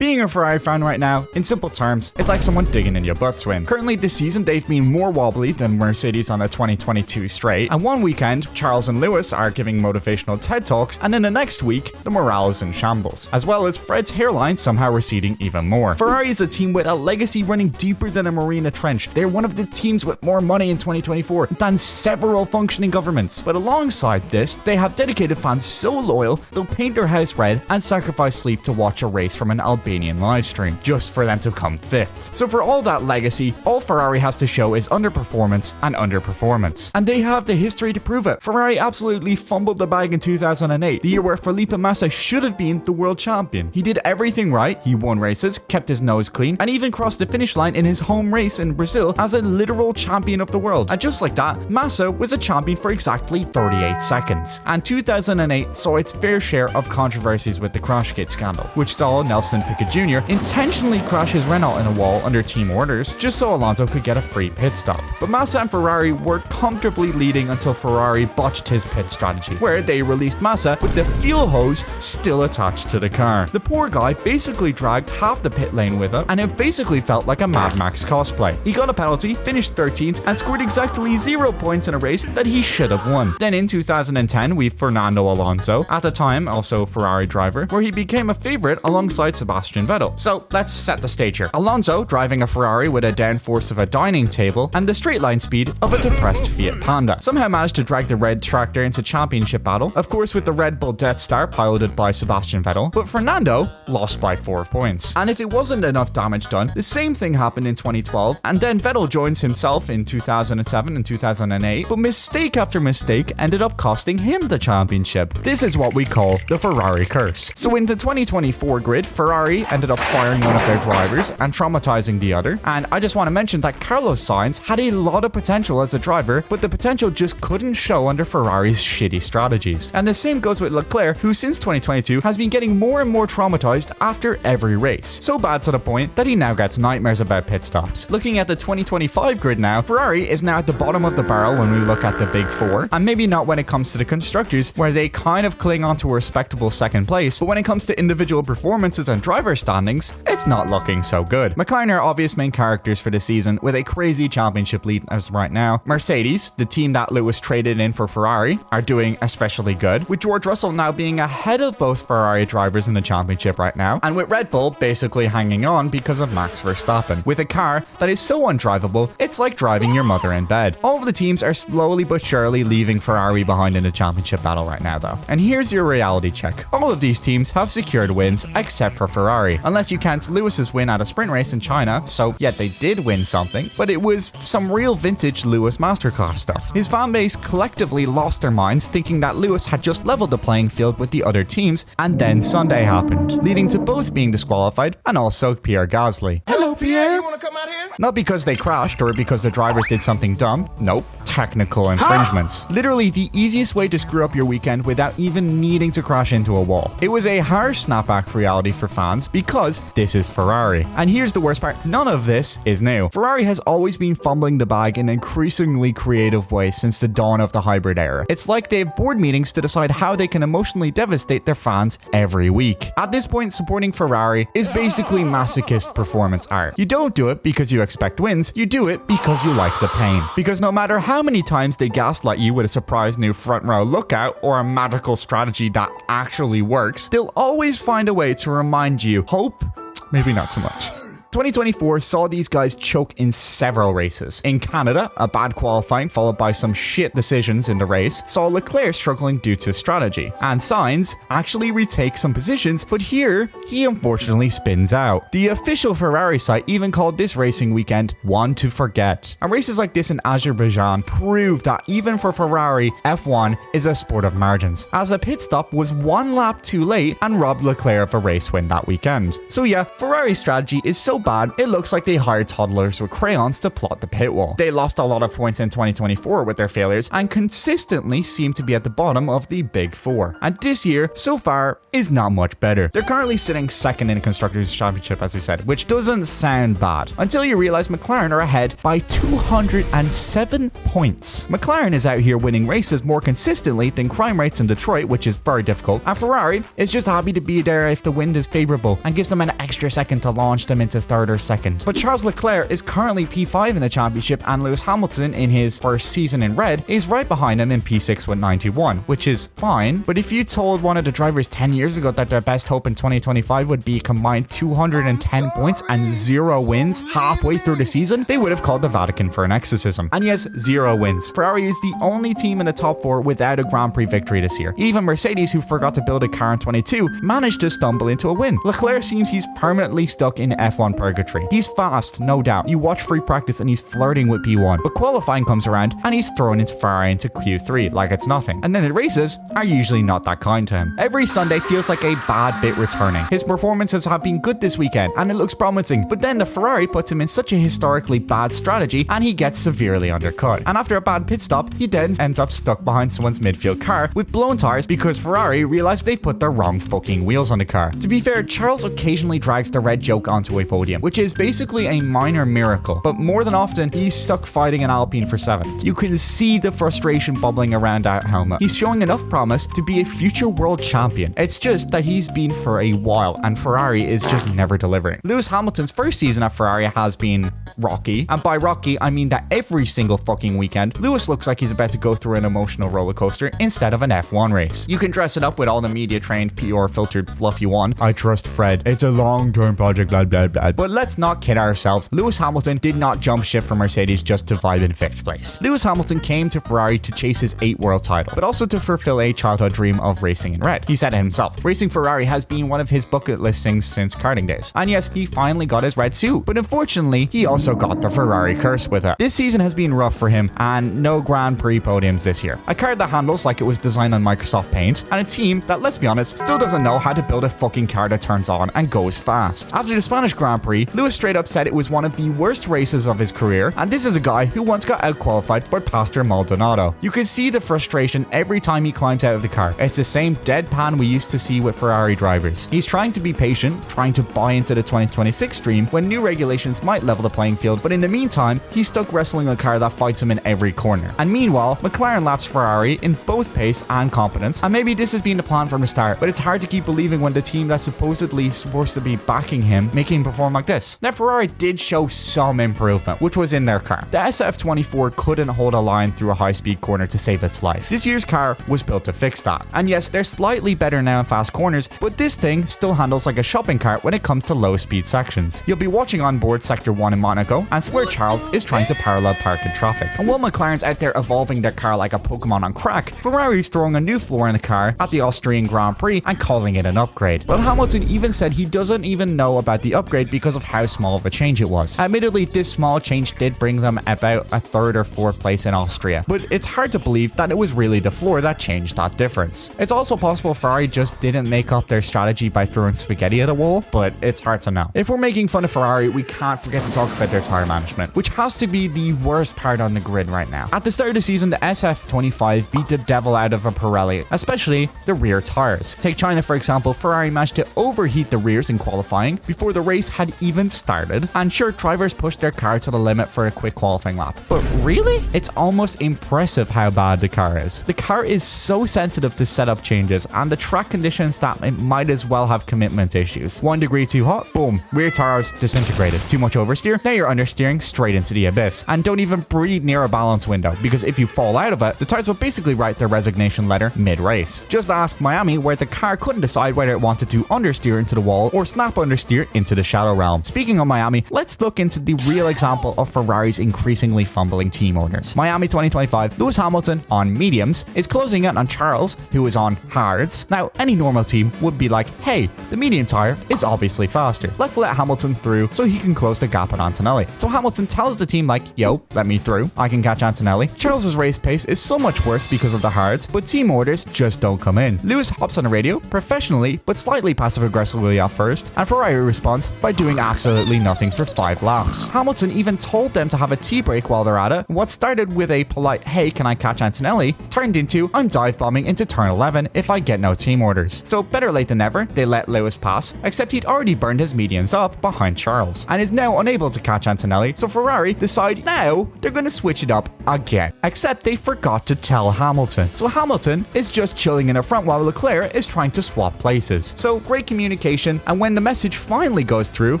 Being a Ferrari fan right now, in simple terms, it's like someone digging in your butt twin. Currently this season, they've been more wobbly than Mercedes on the 2022 straight, and one weekend, Charles and Lewis are giving motivational TED Talks, and then the next week, the morale is in shambles, as well as Fred's hairline somehow receding even more. Ferrari is a team with a legacy running deeper than a marina trench. They're one of the teams with more money in 2024 than several functioning governments. But alongside this, they have dedicated fans so loyal, they'll paint their house red and sacrifice sleep to watch a race from an Albanian live stream, just for them to come 5th. So for all that legacy, all Ferrari has to show is underperformance and underperformance. And they have the history to prove it. Ferrari absolutely fumbled the bag in 2008, the year where Filip should have been the world champion. He did everything right, he won races, kept his nose clean, and even crossed the finish line in his home race in Brazil as a literal champion of the world. And just like that, Massa was a champion for exactly 38 seconds. And 2008 saw its fair share of controversies with the Crashgate scandal, which saw Nelson Piquet Jr. intentionally crash his Renault in a wall under team orders just so Alonso could get a free pit stop. But Massa and Ferrari were comfortably leading until Ferrari botched his pit strategy, where they released Massa with the fuel hose still attached to the car. The poor guy basically dragged half the pit lane with him, and it basically felt like a Mad Max cosplay. He got a penalty, finished 13th, and scored exactly 0 points in a race that he should have won. Then in 2010, we've Fernando Alonso, at the time also Ferrari driver, where he became a favorite alongside Sebastian Vettel. So let's set the stage here. Alonso driving a Ferrari with a downforce of a dining table and the straight line speed of a depressed Fiat Panda. Somehow managed to drag the red tractor into championship battle, of course with the Red Bull Death Star piloted by Sebastian Vettel, but Fernando lost by 4 points. And if it wasn't enough damage done, the same thing happened in 2012, and then Vettel joins himself in 2007 and 2008, but mistake after mistake ended up costing him the championship. This is what we call the Ferrari curse. So in the 2024 grid, Ferrari ended up firing one of their drivers and traumatizing the other, and I just want to mention that Carlos Sainz had a lot of potential as a driver, but the potential just couldn't show under Ferrari's shitty strategies. And the same goes with Leclerc, who since 2022 has been getting more and more traumatized after every race, so bad to the point that he now gets nightmares about pit stops. Looking at the 2025 grid now, Ferrari is now at the bottom of the barrel when we look at the big four, and maybe not when it comes to the constructors, where they kind of cling on to a respectable second place, but when it comes to individual performances and driver standings, it's not looking so good. McLaren are obvious main characters for the season with a crazy championship lead as right now. Mercedes, the team that Lewis traded in for Ferrari, are doing especially good, with George Russell now being ahead of both Ferrari drivers in the championship right now, and with Red Bull basically hanging on because of Max Verstappen, with a car that is so undrivable, it's like driving your mother in bed. All of the teams are slowly but surely leaving Ferrari behind in the championship battle right now though. And here's your reality check. All of these teams have secured wins except for Ferrari, unless you count Lewis's win at a sprint race in China, so yet they did win something, but it was some real vintage Lewis masterclass stuff. His fan base collectively lost their minds thinking that Lewis had just leveled the playing field with the other teams, and then Sunday happened, leading to both being disqualified and also Pierre Gasly. Hello, Pierre. You want to come out here? Not because they crashed or because the drivers did something dumb. Nope. Technical infringements. Literally the easiest way to screw up your weekend without even needing to crash into a wall. It was a harsh snapback for reality for fans because this is Ferrari. And here's the worst part, none of this is new. Ferrari has always been fumbling the bag in increasingly creative ways since the dawn of the hybrid era. It's like they have board meetings to decide how they can emotionally devastate their fans every week. At this point, supporting Ferrari is basically masochist performance art. You don't do it because you expect wins, you do it because you like the pain. Because no matter how many times they gaslight you with a surprise new front row lookout or a magical strategy that actually works, they'll always find a way to remind you, hope, maybe not so much. 2024 saw these guys choke in several races. In Canada, a bad qualifying followed by some shit decisions in the race saw Leclerc struggling due to strategy, and Sainz actually retake some positions, but here, he unfortunately spins out. The official Ferrari site even called this racing weekend one to forget. And races like this in Azerbaijan prove that even for Ferrari, F1 is a sport of margins, as a pit stop was 1 lap too late and robbed Leclerc of a race win that weekend. So yeah, Ferrari's strategy is so so bad, it looks like they hired toddlers with crayons to plot the pit wall. They lost a lot of points in 2024 with their failures and consistently seem to be at the bottom of the Big Four. And this year, so far, is not much better. They're currently sitting second in the Constructors' Championship, as we said, which doesn't sound bad, until you realize McLaren are ahead by 207 points. McLaren is out here winning races more consistently than crime rates in Detroit, which is very difficult, and Ferrari is just happy to be there if the wind is favorable and gives them an extra second to launch them into third or second. But Charles Leclerc is currently P5 in the championship, and Lewis Hamilton, in his first season in red, is right behind him in P6 with 91, which is fine. But if you told one of the drivers 10 years ago that their best hope in 2025 would be combined 210 points and 0 wins halfway through the season, they would have called the Vatican for an exorcism. And yes, 0 wins. Ferrari is the only team in the top 4 without a Grand Prix victory this year. Even Mercedes, who forgot to build a car in 22, managed to stumble into a win. Leclerc seems he's permanently stuck in F1 purgatory. He's fast, no doubt. You watch free practice and he's flirting with P1, but qualifying comes around and he's throwing his Ferrari into Q3 like it's nothing. And then the races are usually not that kind to him. Every Sunday feels like a bad bit returning. His performances have been good this weekend and it looks promising, but then the Ferrari puts him in such a historically bad strategy and he gets severely undercut. And after a bad pit stop, he then ends up stuck behind someone's midfield car with blown tires because Ferrari realized they've put the wrong fucking wheels on the car. To be fair, Charles occasionally drags the red joke onto a podium, which is basically a minor miracle, but more than often, he's stuck fighting an Alpine for 7th. You can see the frustration bubbling around that helmet. He's showing enough promise to be a future world champion. It's just that he's been for a while and Ferrari is just never delivering. Lewis Hamilton's first season at Ferrari has been rocky, and by rocky, I mean that every single fucking weekend, Lewis looks like he's about to go through an emotional roller coaster instead of an F1 race. You can dress it up with all the media trained, PR filtered fluff you want. I trust Fred. It's a long-term project, blah, blah, blah. But let's not kid ourselves. Lewis Hamilton did not jump ship from Mercedes just to vibe in 5th place. Lewis Hamilton came to Ferrari to chase his 8th world title, but also to fulfill a childhood dream of racing in red. He said it himself. Racing Ferrari has been one of his bucket list things since karting days. And yes, he finally got his red suit, but unfortunately, he also got the Ferrari curse with it. This season has been rough for him, and no Grand Prix podiums this year. A car that handles like it was designed on Microsoft Paint, and a team that, let's be honest, still doesn't know how to build a fucking car that turns on and goes fast. After the Spanish Grand Prix, Lewis straight up said it was one of the worst races of his career, and this is a guy who once got out-qualified by Pastor Maldonado. You can see the frustration every time he climbs out of the car. It's the same deadpan we used to see with Ferrari drivers. He's trying to be patient, trying to buy into the 2026 dream when new regulations might level the playing field, but in the meantime, he's stuck wrestling a car that fights him in every corner. And meanwhile, McLaren laps Ferrari in both pace and competence, and maybe this has been the plan from the start, but it's hard to keep believing when the team that's supposedly supposed to be backing him making him perform like this. Now, Ferrari did show some improvement, which was in their car. The SF24 couldn't hold a line through a high-speed corner to save its life. This year's car was built to fix that. And yes, they're slightly better now in fast corners, but this thing still handles like a shopping cart when it comes to low-speed sections. You'll be watching on board Sector 1 in Monaco, and swear Charles is trying to parallel park in traffic. And while McLaren's out there evolving their car like a Pokemon on crack, Ferrari's throwing a new floor in the car at the Austrian Grand Prix and calling it an upgrade. Well, Hamilton even said he doesn't even know about the upgrade because of how small of a change it was. Admittedly, this small change did bring them about a 3rd or 4th place in Austria, but it's hard to believe that it was really the floor that changed that difference. It's also possible Ferrari just didn't make up their strategy by throwing spaghetti at a wall, but it's hard to know. If we're making fun of Ferrari, we can't forget to talk about their tire management, which has to be the worst part on the grid right now. At the start of the season, the SF25 beat the devil out of a Pirelli, especially the rear tires. Take China for example, Ferrari managed to overheat the rears in qualifying before the race had even started, and sure, drivers pushed their car to the limit for a quick qualifying lap. But really? It's almost impressive how bad the car is. The car is so sensitive to setup changes and the track conditions that it might as well have commitment issues. 1 degree too hot, boom, rear tires disintegrated. Too much oversteer, now you're understeering straight into the abyss. And don't even breathe near a balance window, because if you fall out of it, the tires will basically write their resignation letter mid-race. Just ask Miami, where the car couldn't decide whether it wanted to understeer into the wall or snap understeer into the shallow realm. Speaking of Miami, let's look into the real example of Ferrari's increasingly fumbling team owners. Miami 2025, Lewis Hamilton on mediums is closing in on Charles, who is on hards. Now, any normal team would be like, hey, the medium tire is obviously faster. Let's let Hamilton through so he can close the gap on Antonelli. So Hamilton tells the team like, yo, let me through. I can catch Antonelli. Charles's race pace is so much worse because of the hards, but team orders just don't come in. Lewis hops on the radio, professionally but slightly passive-aggressively at first, and Ferrari responds by doing doing absolutely nothing for 5 laps. Hamilton even told them to have a tea break while they're at it. What started with a polite, hey, can I catch Antonelli, turned into, I'm dive bombing into turn 11 if I get no team orders. So better late than never, they let Lewis pass, except he'd already burned his mediums up behind Charles, and is now unable to catch Antonelli, so Ferrari decide now they're going to switch it up again. Except they forgot to tell Hamilton. So Hamilton is just chilling in the front while Leclerc is trying to swap places. So great communication, and when the message finally goes through,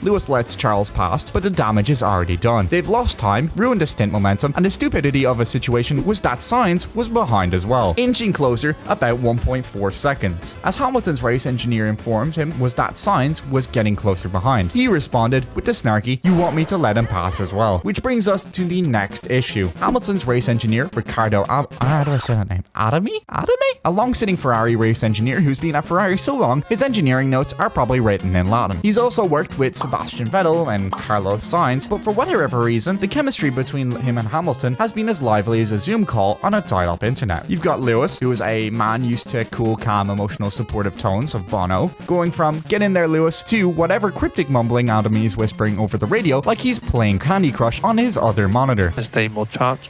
Lewis lets Charles pass, but the damage is already done. They've lost time, ruined the stint momentum, and the stupidity of a situation was that Sainz was behind as well, inching closer about 1.4 seconds. As Hamilton's race engineer informed him was that Sainz was getting closer behind. He responded with the snarky, you want me to let him pass as well. Which brings us to the next issue. Hamilton's race engineer, Ricardo how do I say that name? Adami? A long-sitting Ferrari race engineer who's been at Ferrari so long, his engineering notes are probably written in Latin. He's also worked with Sebastian Vettel and Carlos Sainz, but for whatever reason, the chemistry between him and Hamilton has been as lively as a Zoom call on a dial-up internet. You've got Lewis, who is a man used to cool, calm, emotional, supportive tones of Bono, going from get in there Lewis to whatever cryptic mumbling Adami is whispering over the radio like he's playing Candy Crush on his other monitor. Stay more charge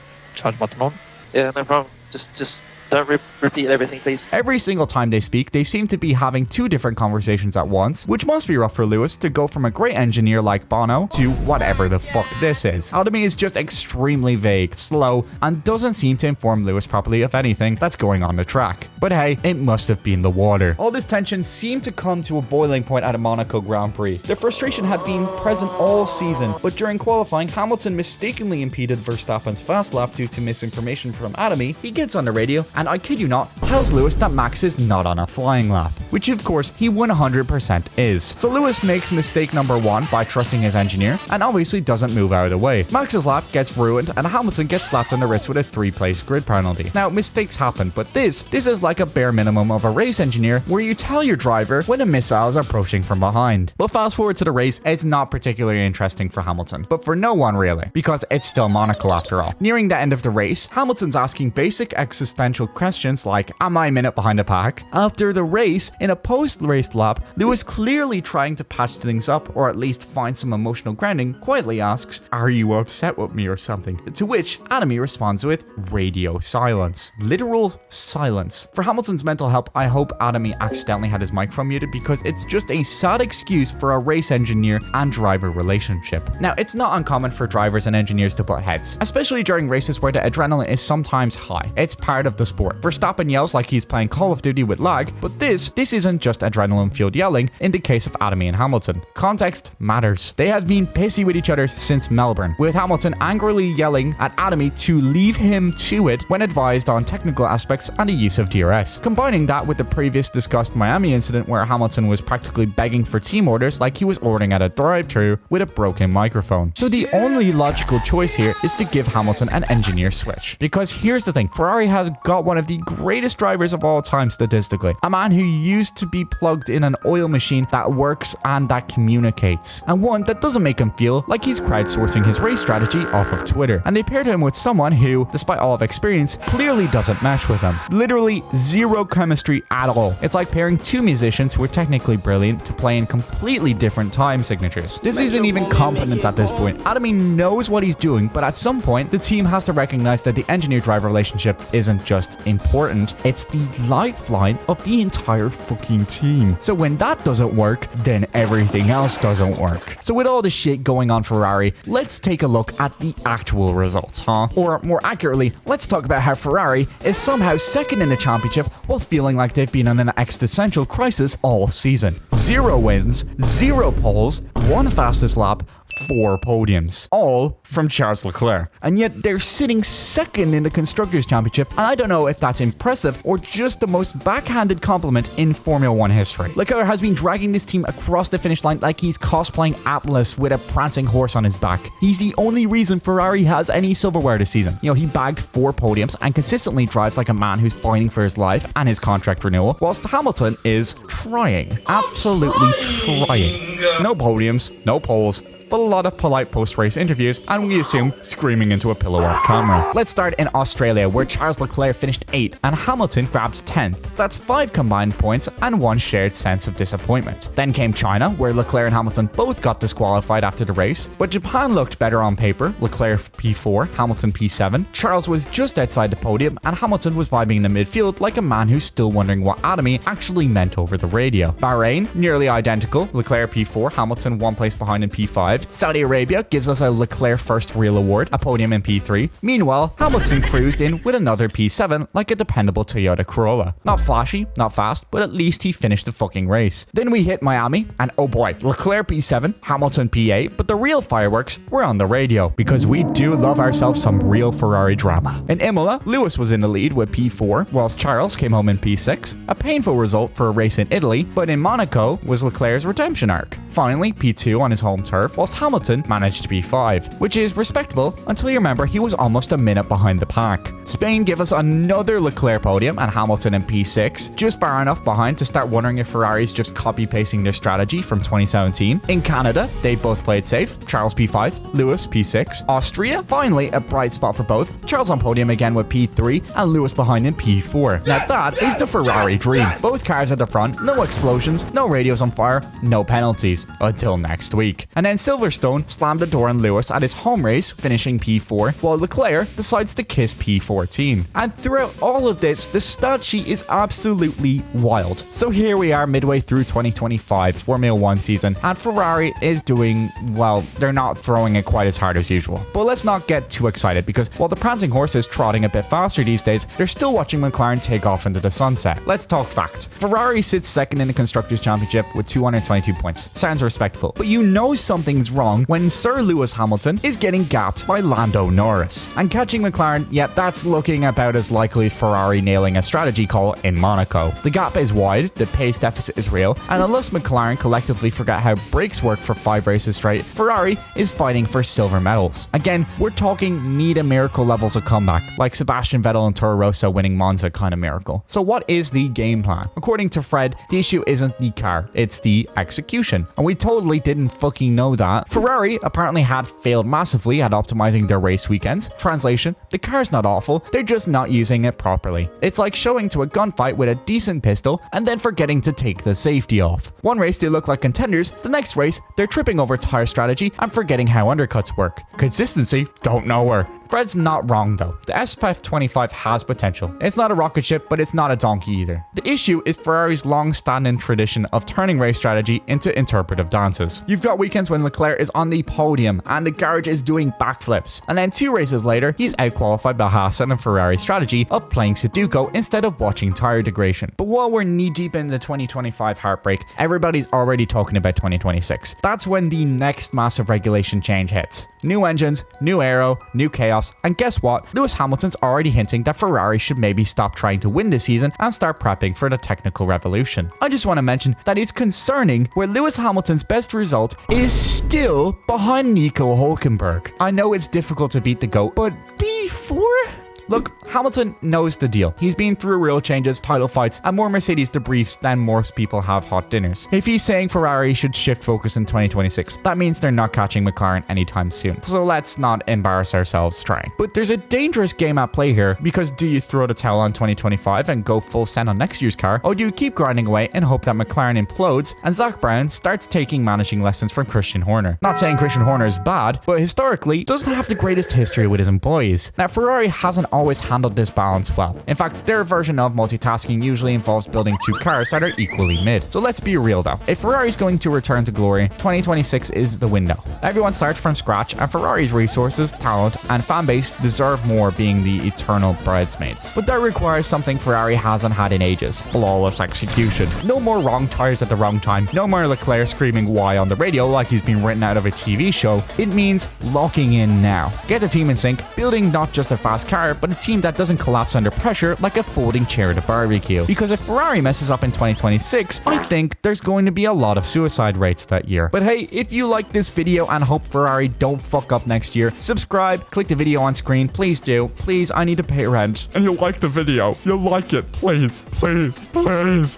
button on. Yeah, no problem. Just don't repeat everything, please. Every single time they speak, they seem to be having 2 different conversations at once, which must be rough for Lewis to go from a great engineer like Bono to whatever the fuck this is. Adami is just extremely vague, slow, and doesn't seem to inform Lewis properly of anything that's going on the track. But hey, it must have been the water. All this tension seemed to come to a boiling point at a Monaco Grand Prix. The frustration had been present all season, but during qualifying, Hamilton mistakenly impeded Verstappen's fast lap due to misinformation from Adami. He gets on the radio and, I kid you not, tells Lewis that Max is not on a flying lap, which of course he 100% is. So Lewis makes mistake number 1 by trusting his engineer and obviously doesn't move out of the way. Max's lap gets ruined and Hamilton gets slapped on the wrist with a 3-place grid penalty. Now, mistakes happen, but this is like a bare minimum of a race engineer where you tell your driver when a missile is approaching from behind. But fast forward to the race, it's not particularly interesting for Hamilton, but for no one really, because it's still Monaco after all. Nearing the end of the race, Hamilton's asking basic existential questions like, am I a minute behind the pack? After the race, in a post-race lap, Lewis, clearly trying to patch things up or at least find some emotional grounding, quietly asks, are you upset with me or something? To which Adami responds with radio silence. Literal silence. For Hamilton's mental health, I hope Adami accidentally had his microphone muted because it's just a sad excuse for a race engineer and driver relationship. Now, it's not uncommon for drivers and engineers to butt heads, especially during races where the adrenaline is sometimes high. It's part of the sport. Verstappen yells like he's playing Call of Duty with lag, but this isn't just adrenaline-fueled yelling in the case of Adami and Hamilton. Context matters. They have been pissy with each other since Melbourne, with Hamilton angrily yelling at Adami to leave him to it when advised on technical aspects and the use of DRS. Combining that with the previous discussed Miami incident where Hamilton was practically begging for team orders like he was ordering at a drive-thru with a broken microphone. So the only logical choice here is to give Hamilton an engineer switch. Because here's the thing, Ferrari has got one of the greatest drivers of all time statistically. A man who used to be plugged in an oil machine that works and that communicates. And one that doesn't make him feel like he's crowdsourcing his race strategy off of Twitter. And they paired him with someone who, despite all of experience, clearly doesn't mesh with him. Literally zero chemistry at all. It's like pairing 2 musicians who are technically brilliant to play in completely different time signatures. This isn't even competence at this point. Adami knows what he's doing, but at some point, the team has to recognize that the engineer-driver relationship isn't just important, it's the lifeline of the entire fucking team. So when that doesn't work, then everything else doesn't work. So with all the shit going on Ferrari, let's take a look at the actual results, huh? Or more accurately, let's talk about how Ferrari is somehow second in the championship while feeling like they've been in an existential crisis all season. 0 wins, 0 poles, 1 fastest lap, 4 podiums, all from Charles Leclerc. And yet they're sitting second in the Constructors' Championship, and I don't know if that's impressive or just the most backhanded compliment in Formula 1 history. Leclerc has been dragging this team across the finish line like he's cosplaying Atlas with a prancing horse on his back. He's the only reason Ferrari has any silverware this season. You know, he bagged 4 podiums and consistently drives like a man who's fighting for his life and his contract renewal, whilst Hamilton is trying. Absolutely trying. No podiums, no poles, but a lot of polite post-race interviews, and we assume screaming into a pillow off camera. Let's start in Australia, where Charles Leclerc finished 8th and Hamilton grabbed 10th. That's 5 combined points and 1 shared sense of disappointment. Then came China, where Leclerc and Hamilton both got disqualified after the race, but Japan looked better on paper. Leclerc P4, Hamilton P7. Charles was just outside the podium, and Hamilton was vibing in the midfield like a man who's still wondering what Atomy actually meant over the radio. Bahrain, nearly identical. Leclerc P4, Hamilton 1 place behind in P5. Saudi Arabia gives us a Leclerc first real award, a podium in P3. Meanwhile, Hamilton cruised in with another P7 like a dependable Toyota Corolla. Not flashy, not fast, but at least he finished the fucking race. Then we hit Miami, and oh boy, Leclerc P7, Hamilton P8, but the real fireworks were on the radio, because we do love ourselves some real Ferrari drama. In Imola, Lewis was in the lead with P4, whilst Charles came home in P6. A painful result for a race in Italy, but in Monaco was Leclerc's redemption arc. Finally, P2 on his home turf, whilst Hamilton managed to be 5, which is respectable until you remember he was almost a minute behind the pack. Spain gave us another Leclerc podium and Hamilton in P6, just far enough behind to start wondering if Ferrari's just copy-pasting their strategy from 2017. In Canada, they both played safe, Charles P5, Lewis P6. Austria, finally a bright spot for both, Charles on podium again with P3 and Lewis behind in P4. Now that is the Ferrari dream. Both cars at the front, no explosions, no radios on fire, no penalties. Until next week. And then Silverstone slammed the door on Lewis at his home race, finishing P4, while Leclerc decides to kiss P14. And throughout all of this, the stat sheet is absolutely wild. So here we are midway through 2025 Formula 1 season, and Ferrari is doing, well, they're not throwing it quite as hard as usual. But let's not get too excited, because while the prancing horse is trotting a bit faster these days, they're still watching McLaren take off into the sunset. Let's talk facts. Ferrari sits second in the Constructors' Championship with 222 points. Sounds respectable. But you know something's wrong when Sir Lewis Hamilton is getting gapped by Lando Norris. And catching McLaren, yeah, that's looking about as likely as Ferrari nailing a strategy call in Monaco. The gap is wide, the pace deficit is real, and unless McLaren collectively forget how brakes work for 5 races straight, Ferrari is fighting for silver medals. Again, we're talking need a miracle levels of comeback, like Sebastian Vettel and Toro Rosso winning Monza kind of miracle. So what is the game plan? According to Fred, the issue isn't the car, it's the execution. And we totally didn't fucking know that. Ferrari apparently had failed massively at optimizing their race weekends. Translation, the car's not awful, they're just not using it properly. It's like showing to a gunfight with a decent pistol and then forgetting to take the safety off. One race they look like contenders, the next race they're tripping over tire strategy and forgetting how undercuts work. Consistency? Don't know where. Fred's not wrong though. The SF25 has potential. It's not a rocket ship, but it's not a donkey either. The issue is Ferrari's long-standing tradition of turning race strategy into interpretive dances. You've got weekends when Leclerc is on the podium and the garage is doing backflips, and then 2 races later, he's outqualified by Hassan and Ferrari's strategy of playing Sudoku instead of watching tire degradation. But while we're knee-deep in the 2025 heartbreak, everybody's already talking about 2026. That's when the next massive regulation change hits. New engines, new aero, new chaos, and guess what? Lewis Hamilton's already hinting that Ferrari should maybe stop trying to win this season and start prepping for the technical revolution. I just want to mention that it's concerning where Lewis Hamilton's best result is still behind Nico Hülkenberg. I know it's difficult to beat the GOAT, but P4? Look, Hamilton knows the deal. He's been through rule changes, title fights, and more Mercedes debriefs than most people have hot dinners. If he's saying Ferrari should shift focus in 2026, that means they're not catching McLaren anytime soon. So let's not embarrass ourselves trying. But there's a dangerous game at play here, because do you throw the towel on 2025 and go full send on next year's car, or do you keep grinding away and hope that McLaren implodes and Zach Brown starts taking managing lessons from Christian Horner? Not saying Christian Horner is bad, but historically doesn't have the greatest history with his employees. Now, Ferrari hasn't always handled this balance well. In fact, their version of multitasking usually involves building 2 cars that are equally mid. So let's be real though. If Ferrari's going to return to glory, 2026 is the window. Everyone starts from scratch, and Ferrari's resources, talent, and fan base deserve more, being the eternal bridesmaids. But that requires something Ferrari hasn't had in ages: flawless execution. No more wrong tires at the wrong time. No more Leclerc screaming why on the radio like he's been written out of a TV show. It means locking in now. Get the team in sync, building not just a fast car, but a team that doesn't collapse under pressure like a folding chair at a barbecue. Because if Ferrari messes up in 2026, I think there's going to be a lot of suicide rates that year. But hey, if you like this video and hope Ferrari don't fuck up next year, subscribe, click the video on screen, please do. Please, I need to pay rent. And you like the video. You like it. Please, please, please.